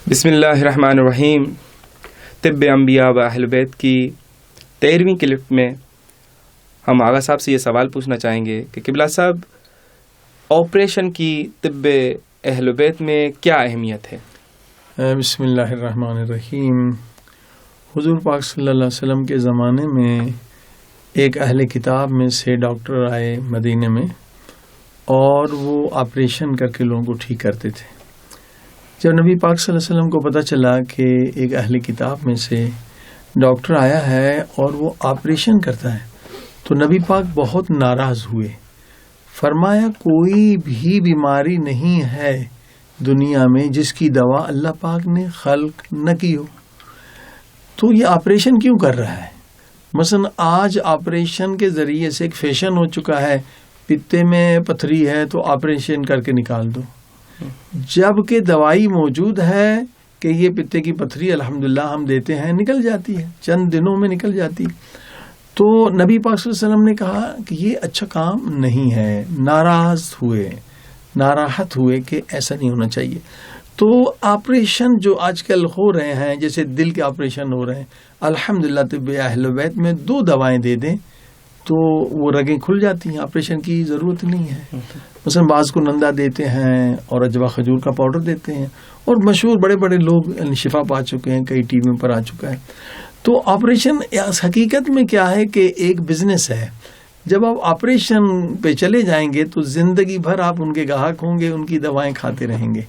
بسم اللہ الرحمن الرحیم۔ طب انبیاء و اہل بیت کی 13ویں کلپ میں ہم آغا صاحب سے یہ سوال پوچھنا چاہیں گے کہ قبلہ صاحب، آپریشن کی طب اہل بیت میں کیا اہمیت ہے؟ بسم اللہ الرحمن الرحیم۔ حضور پاک صلی اللہ علیہ وسلم کے زمانے میں ایک اہل کتاب میں سے ڈاکٹر آئے مدینے میں، اور وہ آپریشن کر کے لوگوں کو ٹھیک کرتے تھے۔ جب نبی پاک صلی اللہ علیہ وسلم کو پتہ چلا کہ ایک اہل کتاب میں سے ڈاکٹر آیا ہے اور وہ آپریشن کرتا ہے، تو نبی پاک بہت ناراض ہوئے۔ فرمایا کوئی بھی بیماری نہیں ہے دنیا میں جس کی دوا اللہ پاک نے خلق نہ کی ہو، تو یہ آپریشن کیوں کر رہا ہے؟ مثلا آج آپریشن کے ذریعے سے ایک فیشن ہو چکا ہے، پتے میں پتھری ہے تو آپریشن کر کے نکال دو، جب کہ دوائی موجود ہے کہ یہ پتے کی پتھری الحمدللہ ہم دیتے ہیں، نکل جاتی ہے، چند دنوں میں نکل جاتی ہے۔ تو نبی پاک صلی اللہ علیہ وسلم نے کہا کہ یہ اچھا کام نہیں ہے، ناراحت ہوئے کہ ایسا نہیں ہونا چاہیے۔ تو آپریشن جو آج کل ہو رہے ہیں، جیسے دل کے آپریشن ہو رہے ہیں، الحمدللہ طب اہل بیت میں 2 دوائیں دے دیں تو وہ رگیں کھل جاتی ہیں، آپریشن کی ضرورت نہیں ہے۔ مثلا بعض کو نندا دیتے ہیں اور اجوا کھجور کا پاؤڈر دیتے ہیں، اور مشہور بڑے بڑے لوگ شفا پا چکے ہیں، کئی ٹی وی پر آ چکا ہے۔ تو آپریشن حقیقت میں کیا ہے کہ ایک بزنس ہے۔ جب آپ آپریشن پہ چلے جائیں گے تو زندگی بھر آپ ان کے گاہک ہوں گے، ان کی دوائیں کھاتے رہیں گے۔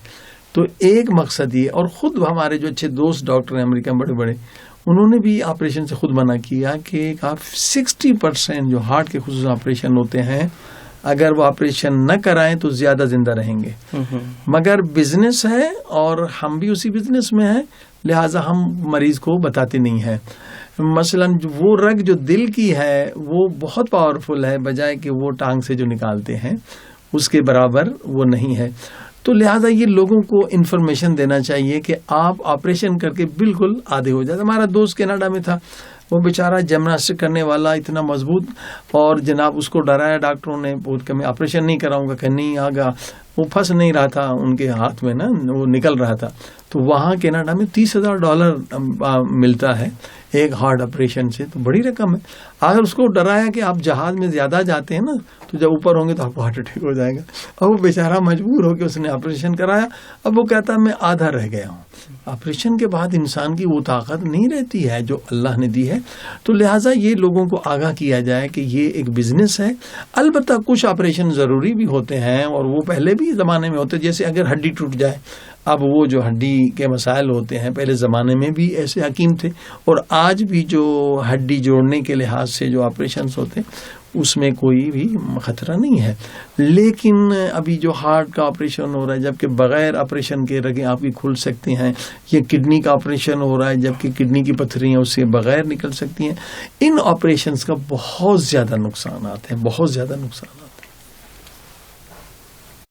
تو ایک مقصد یہ، اور خود ہمارے جو اچھے دوست ڈاکٹر ہیں امریکہ میں بڑے بڑے، انہوں نے بھی آپریشن سے خود منع کیا کہ آپ 60% جو ہارٹ کے خصوصاً آپریشن ہوتے ہیں، اگر وہ آپریشن نہ کرائیں تو زیادہ زندہ رہیں گے۔ مگر بزنس ہے اور ہم بھی اسی بزنس میں ہیں، لہٰذا ہم مریض کو بتاتے نہیں ہیں۔ مثلا وہ رگ جو دل کی ہے وہ بہت پاورفل ہے، بجائے کہ وہ ٹانگ سے جو نکالتے ہیں اس کے برابر وہ نہیں ہے۔ تو لہٰذا یہ لوگوں کو انفارمیشن دینا چاہیے کہ آپ آپریشن کر کے بالکل آدھے ہو جاتے۔ ہمارا دوست کینیڈا میں تھا، وہ بیچارہ جمناسٹک کرنے والا اتنا مضبوط، اور جناب اس کو ڈرایا ڈاکٹروں نے کہ میں آپریشن نہیں کراؤں گا، کہ نہیں آگا، وہ پھنس نہیں رہا تھا ان کے ہاتھ میں نا، وہ نکل رہا تھا۔ تو وہاں کینیڈا میں $30,000 ملتا ہے ایک ہارٹ آپریشن سے، تو بڑی رقم ہے۔ اگر اس کو ڈرایا کہ آپ جہاز میں زیادہ جاتے ہیں نا تو جب اوپر ہوں گے تو آپ کو ہارٹ اٹیک ہو جائے گا، اور وہ بیچارہ مجبور ہو کے اس نے آپریشن کرایا۔ اب وہ کہتا میں آدھا رہ گیا ہوں۔ آپریشن کے بعد انسان کی وہ طاقت نہیں رہتی ہے جو اللہ نے دی ہے۔ تو لہٰذا یہ لوگوں کو آگاہ کیا جائے کہ یہ ایک بزنس ہے۔ البتہ کچھ آپریشن ضروری بھی ہوتے ہیں، اور وہ پہلے بھی زمانے میں ہوتے، جیسے اگر ہڈی ٹوٹ جائے، اب وہ جو ہڈی کے مسائل ہوتے ہیں پہلے زمانے میں بھی ایسے حکیم تھے، اور آج بھی جو ہڈی جوڑنے کے لحاظ سے جو آپریشنز ہوتے ہیں اس میں کوئی بھی خطرہ نہیں ہے۔ لیکن ابھی جو ہارٹ کا آپریشن ہو رہا ہے، جبکہ بغیر آپریشن کے رگیں آپ کی کھل سکتی ہیں، یہ کڈنی کا آپریشن ہو رہا ہے جبکہ کڈنی کی پتھریاں اس سے بغیر نکل سکتی ہیں، ان آپریشنز کا بہت زیادہ نقصانات ہیں، بہت زیادہ نقصانات۔